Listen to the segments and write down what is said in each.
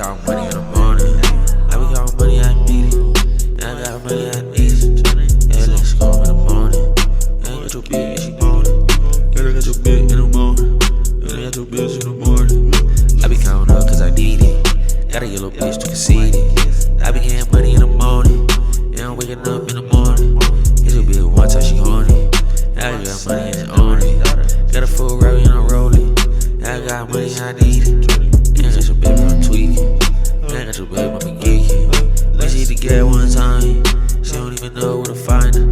counting money in the morning. I be counting money, I need it. I got money, I need it. Yeah, let's go in the morning. Yeah, got your bitch, she moaning. Yeah, I got your bitch in the morning. Yeah, I got your bitch in the morning. I be counting up cause I need it. Got a yellow bitch to concede it. I be getting money in the morning. Yeah, I'm waking up in the morning. Hit your bitch one time, she horny. I got money and own it. Got a full rally and I roll it. I got money, I need it. Yeah, got your baby, I'm tweaking. Yeah, got your baby, I'm geeking. We see the get one time. She don't even know where to find her.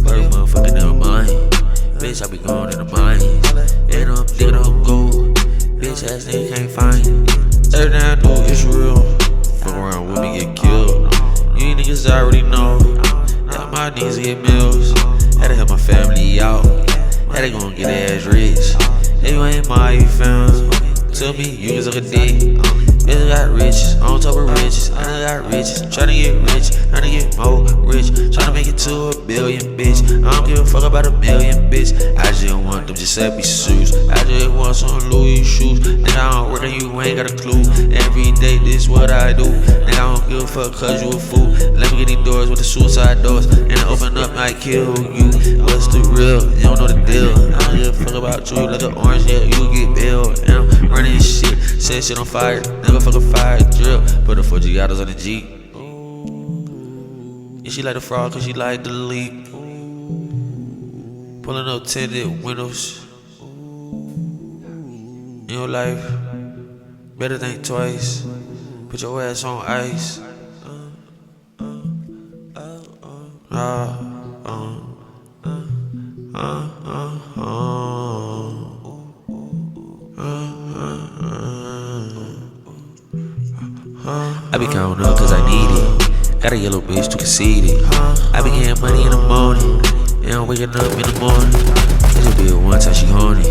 But her motherfucker never mind. Bitch, I be going in the mines. And I'm digging up gold. Bitch ass nigga can't find it. Everything I do is real. Fuck around with me, get killed. You niggas already know that my niggas get meals. Had to help my family out. Had to go and get their ass rich. If you ain't my fam, tell me you can suck a dick. Bitch got riches, on top of riches. I got riches, tryna get rich, tryna get more rich, tryna make it to $1 billion, bitch. I don't give a fuck about $1 million, bitch. I just want them Giuseppe suits. I just want some Louis shoes. Nigga, I don't work and you ain't got a clue. Every day this what I do. Nigga, I don't give a fuck cause you a fool. Let me get these doors with the suicide doors. And I open up, I kill you. What's the real? You don't know the deal. I don't give a fuck about you. Like an orange, yeah, you get billed. And I'm running shit. Set shit on fire. Nigga, fuck a fire drill. Put the 4 Giottos on the Jeep. And she like the frog cause she like the leap. Pulling up tinted windows. In your life, better think twice. Put your ass on ice. I be counting up cause I need it. Got a yellow bitch to concede it. I be getting money in the morning. And I'm waking up in the morning. This bitch one time she horny.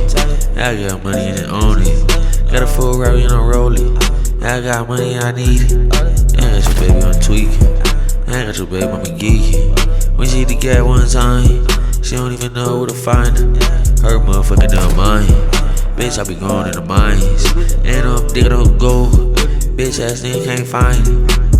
I got money and own it. Got a full rally and I roll it. I got money, I need it. And I got your baby, I'm tweaking. And I got your baby, I'm geeking. When she hit the gas one time, she don't even know where to find her. Her motherfucker never mind. Bitch, I be going in the mines. And I'm digging up gold. Bitch ass nigga can't find it.